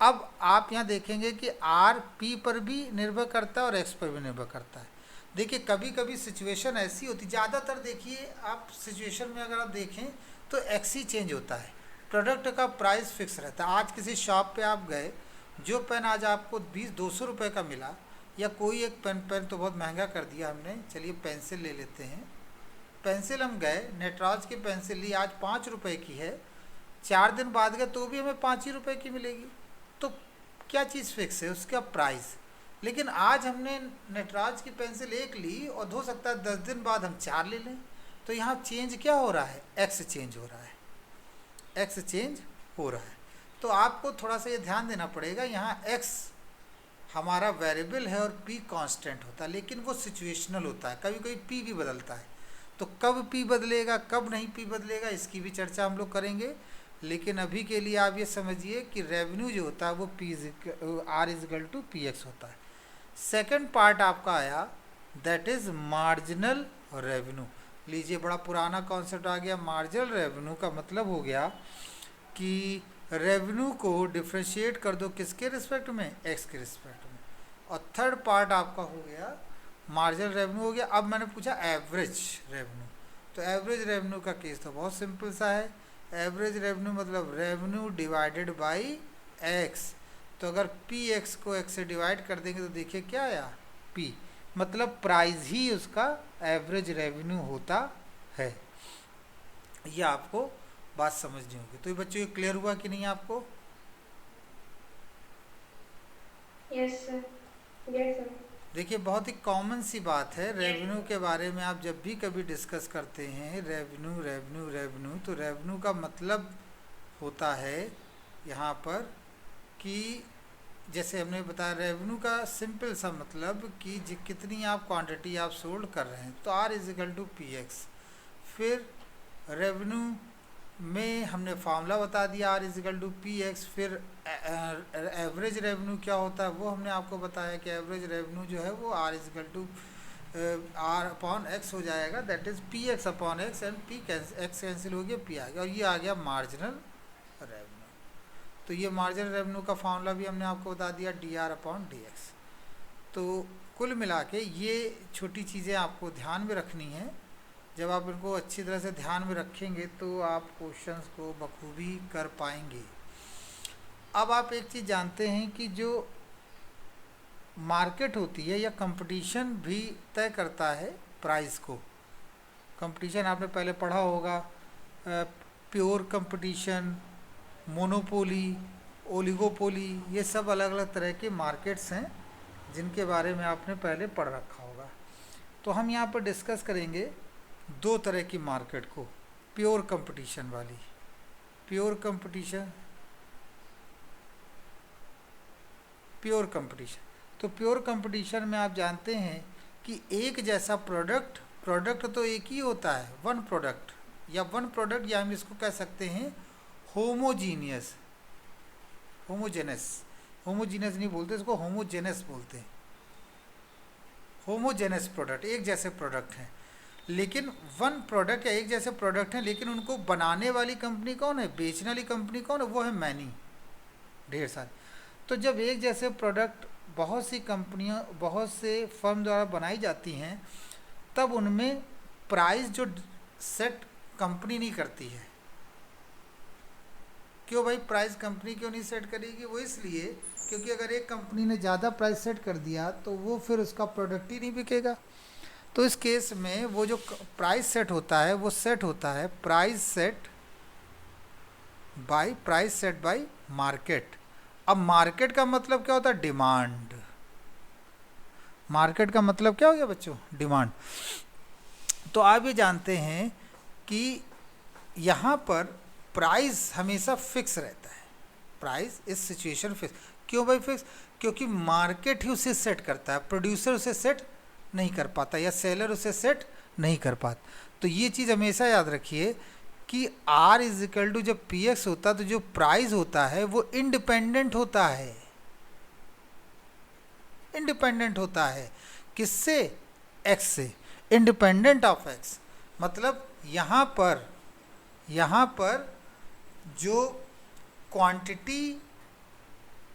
अब आप यहाँ देखेंगे कि आर पी पर भी निर्भर करता है और एक्स पर भी निर्भर करता है। देखिए कभी कभी सिचुएशन ऐसी होती, ज़्यादातर देखिए आप सिचुएशन में अगर आप देखें तो एक्स ही चेंज होता है, प्रोडक्ट का प्राइस फिक्स रहता है। आज किसी शॉप पे आप गए, जो पेन आज आपको 200 रुपये का मिला, या कोई एक पेन तो बहुत महंगा कर दिया हमने, चलिए पेंसिल ले लेते हैं। पेंसिल हम गए, नटराज की पेंसिल ली, आज 5 रुपये की है, 4 दिन बाद गए तो भी हमें 5 ही रुपये की मिलेगी। तो क्या चीज़ फिक्स है? उसका प्राइस। लेकिन आज हमने नटराज की पेंसिल एक ली और हो सकता है 10 दिन बाद हम 4 ले लें, तो यहाँ चेंज क्या हो रहा है? एक्स चेंज हो रहा है, एक्स चेंज हो रहा है। तो आपको थोड़ा सा ये ध्यान देना पड़ेगा, यहाँ एक्स हमारा वेरिएबल है और पी कांस्टेंट होता है, लेकिन वो सिचुएशनल होता है, कभी कभी पी भी बदलता है। तो कब पी बदलेगा, कब नहीं पी बदलेगा, इसकी भी चर्चा हम लोग करेंगे। लेकिन अभी के लिए आप ये समझिए कि रेवेन्यू जो होता है वो R is equal to P X होता है। सेकंड पार्ट आपका आया, दैट इज़ मार्जिनल रेवेन्यू। लीजिए बड़ा पुराना कॉन्सेप्ट आ गया। मार्जिनल रेवेन्यू का मतलब हो गया कि रेवेन्यू को डिफ्रेंशिएट कर दो किसके रिस्पेक्ट में? एक्स के रिस्पेक्ट में। और थर्ड पार्ट आपका हो गया मार्जिनल रेवेन्यू हो गया। अब मैंने पूछा एवरेज रेवेन्यू, तो एवरेज रेवेन्यू का केस तो बहुत सिंपल सा है। एवरेज रेवेन्यू मतलब रेवेन्यू डिवाइडेड बाई एक्स। तो अगर पी एक्स को एक्स से डिवाइड कर देंगे तो देखिए क्या आया? पी, मतलब प्राइस ही उसका एवरेज रेवेन्यू होता है। ये आपको बात समझनी होगी। तो ये बच्चों ये क्लियर हुआ कि नहीं आपको? Yes sir, yes sir. देखिए बहुत ही कॉमन सी बात है, रेवेन्यू के बारे में आप जब भी कभी डिस्कस करते हैं रेवेन्यू रेवेन्यू रेवेन्यू, तो रेवेन्यू का मतलब होता है यहाँ पर कि जैसे हमने बताया, रेवेन्यू का सिंपल सा मतलब कि कितनी आप क्वांटिटी आप सोल्ड कर रहे हैं, तो R is equal to P X. फिर रेवेन्यू में हमने फार्मूला बता दिया, R is equal to P X. फिर एवरेज रेवेन्यू क्या होता है वो हमने आपको बताया कि एवरेज रेवेन्यू जो है वो R is equal to R upon X हो जाएगा, that is P X upon X, and P X cancel हो गया, पी आ गया, और ये आ गया मार्जिनल रेवेन्यू। तो ये मार्जिनल रेवेन्यू का फार्मूला भी हमने आपको बता दिया, D R upon D x. तो कुल मिला के ये छोटी चीज़ें आपको ध्यान में रखनी है। जब आप इनको अच्छी तरह से ध्यान में रखेंगे तो आप क्वेश्चंस को बखूबी कर पाएंगे। अब आप एक चीज़ जानते हैं कि जो मार्केट होती है या कंपटीशन भी तय करता है प्राइस को। कंपटीशन आपने पहले पढ़ा होगा, प्योर कंपटीशन, मोनोपोली, ओलिगोपोली, ये सब अलग अलग तरह के मार्केट्स हैं जिनके बारे में आपने पहले पढ़ रखा होगा। तो हम यहाँ पर डिस्कस करेंगे 2 तरह की मार्केट को, प्योर कंपटीशन वाली। Pure competition, pure competition. तो प्योर कंपटीशन में आप जानते हैं कि एक जैसा प्रोडक्ट तो एक ही होता है, वन प्रोडक्ट, या हम इसको कह सकते हैं होमोजीनियस, होमोजीनियस नहीं बोलते इसको, होमोजेनस बोलते हैं। होमोजेनस प्रोडक्ट, एक जैसे प्रोडक्ट हैं, लेकिन वन प्रोडक्ट या एक जैसे प्रोडक्ट हैं, लेकिन उनको बनाने वाली कंपनी कौन है, बेचने वाली कंपनी कौन है, वो है मैनी, ढेर सारी। तो जब एक जैसे प्रोडक्ट बहुत सी कंपनियों, बहुत से फर्म द्वारा बनाई जाती हैं, तब उनमें प्राइस जो सेट कंपनी नहीं करती है। क्यों भाई प्राइस कंपनी क्यों नहीं सेट करेगी? वो इसलिए क्योंकि अगर एक कंपनी ने ज़्यादा प्राइस सेट कर दिया तो वो फिर उसका प्रोडक्ट ही नहीं बिकेगा। तो इस केस में वो जो प्राइस सेट होता है वो सेट होता है प्राइस सेट बाय मार्केट। अब मार्केट का मतलब क्या होता है? डिमांड। मार्केट का मतलब क्या हो गया बच्चों? डिमांड। तो आप ये जानते हैं कि यहाँ पर प्राइस हमेशा फिक्स रहता है, प्राइस इस सिचुएशन फिक्स। क्यों भाई फिक्स? क्योंकि मार्केट ही उसे सेट करता है, प्रोड्यूसर उसे सेट नहीं कर पाता या सेलर उसे सेट नहीं कर पाता। तो ये चीज़ हमेशा याद रखिए कि आर इज इक्वल टू जब पी एक्स होता है तो जो प्राइस होता है वो इंडिपेंडेंट होता है। इंडिपेंडेंट होता है किससे? एक्स से, इंडिपेंडेंट ऑफ एक्स। मतलब यहाँ पर जो क्वांटिटी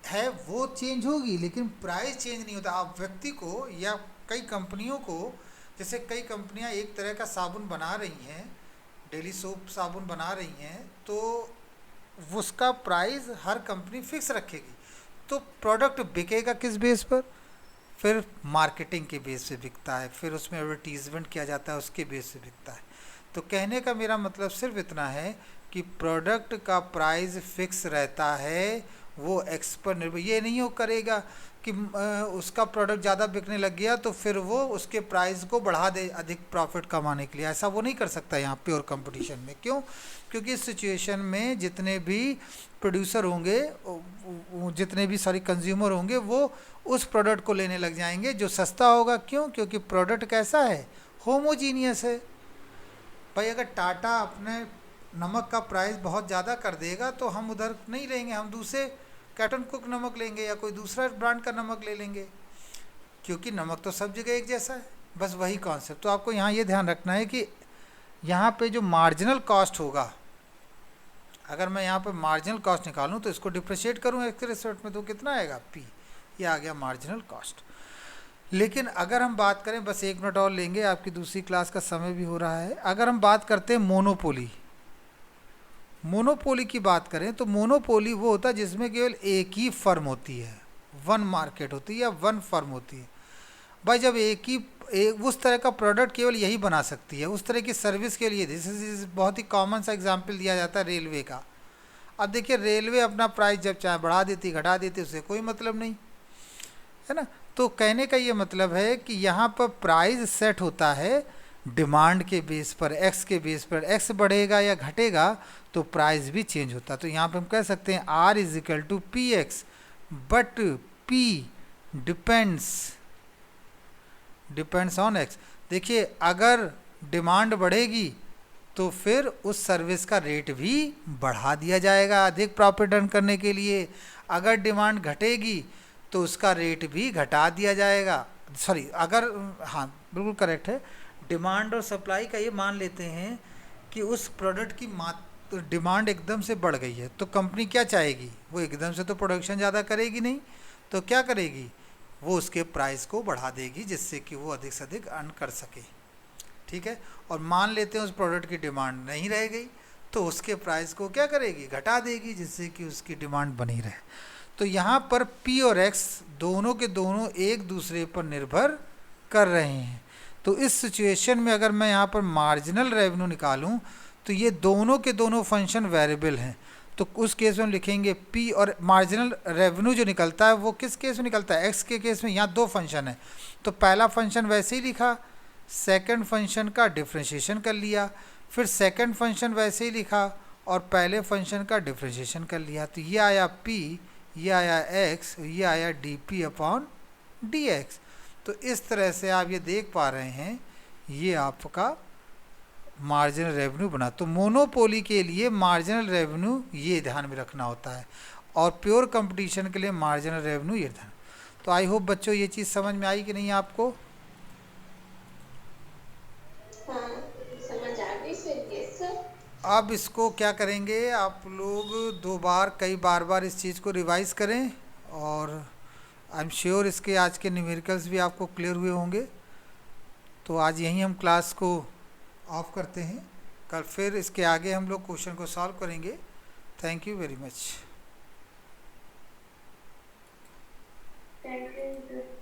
है वो चेंज होगी, लेकिन प्राइस चेंज नहीं होता। आप व्यक्ति को या कई कंपनियों को, जैसे कई कंपनियां एक तरह का साबुन बना रही हैं, डेली सोप साबुन बना रही हैं, तो उसका प्राइस हर कंपनी फिक्स रखेगी। तो प्रोडक्ट बिकेगा किस बेस पर? फिर मार्केटिंग के बेस पे बिकता है, फिर उसमें एडवर्टीजमेंट किया जाता है, उसके बेस पे बिकता है। तो कहने का मेरा मतलब सिर्फ इतना है कि प्रोडक्ट का प्राइस फिक्स रहता है, वो एक्स पर निर्भर ये नहीं हो करेगा कि उसका प्रोडक्ट ज़्यादा बिकने लग गया तो फिर वो उसके प्राइस को बढ़ा दे अधिक प्रॉफिट कमाने के लिए। ऐसा वो नहीं कर सकता यहाँ प्योर कंपटीशन में। क्यों? क्योंकि इस सिचुएशन में जितने भी प्रोड्यूसर होंगे, जितने भी सॉरी कंज्यूमर होंगे, वो उस प्रोडक्ट को लेने लग जाएंगे जो सस्ता होगा। क्यों? क्योंकि प्रोडक्ट कैसा है? होमोजीनियस है। भाई अगर टाटा अपने नमक का प्राइस बहुत ज़्यादा कर देगा तो हम उधर नहीं लेंगे, हम दूसरे कैटन कुक नमक लेंगे या कोई दूसरा ब्रांड का नमक ले लेंगे, क्योंकि नमक तो सब जगह एक जैसा है। बस वही कॉन्सेप्ट। तो आपको यहाँ ये ध्यान रखना है कि यहाँ पे जो मार्जिनल कॉस्ट होगा, अगर मैं यहाँ पे मार्जिनल कॉस्ट निकालूँ तो इसको डिप्रिशिएट करूँ एक्स के रिस्पेक्ट में, तो कितना आएगा? पी। ये आ गया मार्जिनल कॉस्ट। लेकिन अगर हम बात करें, बस 1 मिनट और लेंगे, आपकी दूसरी क्लास का समय भी हो रहा है। अगर हम बात करते हैं मोनोपोली, मोनोपोली की बात करें तो मोनोपोली वो होता है जिसमें केवल एक ही फर्म होती है, वन मार्केट होती है या वन फर्म होती है। भाई जब उस तरह का प्रोडक्ट केवल यही बना सकती है, उस तरह की सर्विस के लिए, जैसे बहुत ही कॉमन सा एग्जांपल दिया जाता है रेलवे का। अब देखिए रेलवे अपना प्राइस जब चाहे बढ़ा देती घटा देती, उससे कोई मतलब नहीं है ना। तो कहने का ये मतलब है कि यहाँ पर प्राइस सेट होता है डिमांड के बेस पर, एक्स के बेस पर। एक्स बढ़ेगा या घटेगा तो प्राइस भी चेंज होता है। तो यहाँ पे हम कह सकते हैं R is equal to P X, but P depends on X. देखिए अगर डिमांड बढ़ेगी तो फिर उस सर्विस का रेट भी बढ़ा दिया जाएगा अधिक प्रॉफिट अर्न करने के लिए। अगर डिमांड घटेगी तो उसका रेट भी घटा दिया जाएगा। सॉरी, अगर, हाँ बिल्कुल करेक्ट है, डिमांड और सप्लाई का ये मान लेते हैं कि उस प्रोडक्ट की डिमांड एकदम से बढ़ गई है तो कंपनी क्या चाहेगी? वो एकदम से तो प्रोडक्शन ज़्यादा करेगी नहीं, तो क्या करेगी? वो उसके प्राइस को बढ़ा देगी जिससे कि वो अधिक से अधिक अर्न कर सके। ठीक है। और मान लेते हैं उस प्रोडक्ट की डिमांड नहीं रह गई तो उसके प्राइस को क्या करेगी? घटा देगी, जिससे कि उसकी डिमांड बनी रहे। तो यहाँ पर P और X दोनों के दोनों एक दूसरे पर निर्भर कर रहे हैं। तो इस सिचुएशन में अगर मैं यहाँ पर मार्जिनल रेवेन्यू निकालूं तो ये दोनों के दोनों फंक्शन वेरिएबल हैं। तो उस केस में हम लिखेंगे P, और मार्जिनल रेवेन्यू जो निकलता है वो किस केस में निकलता है? X के केस में। यहाँ दो फंक्शन है तो पहला फंक्शन वैसे ही लिखा, सेकंड फंक्शन का डिफ्रेंशिएशन कर लिया, फिर सेकंड फंक्शन वैसे ही लिखा और पहले फंक्शन का डिफ्रेंशिएशन कर लिया। तो ये आया P, ये आया X, ये आया dP अपॉन dx। तो इस तरह से आप ये देख पा रहे हैं, ये आपका मार्जिनल रेवेन्यू बना। तो मोनोपोली के लिए मार्जिनल रेवेन्यू ये ध्यान में रखना होता है, और प्योर कंपटीशन के लिए मार्जिनल रेवेन्यू ये ध्यान। तो आई होप बच्चों ये चीज़ समझ में आई कि नहीं आपको? हाँ, समझ आ गई सर। Yes sir. अब इसको क्या करेंगे, आप लोग कई बार इस चीज़ को रिवाइज करें, और आई एम श्योर इसके आज के न्यूमेरिकल्स भी आपको क्लियर हुए होंगे। तो आज यहीं हम क्लास को ऑफ करते हैं, कल फिर इसके आगे हम लोग क्वेश्चन को सॉल्व करेंगे। Thank you very much. Thank you sir.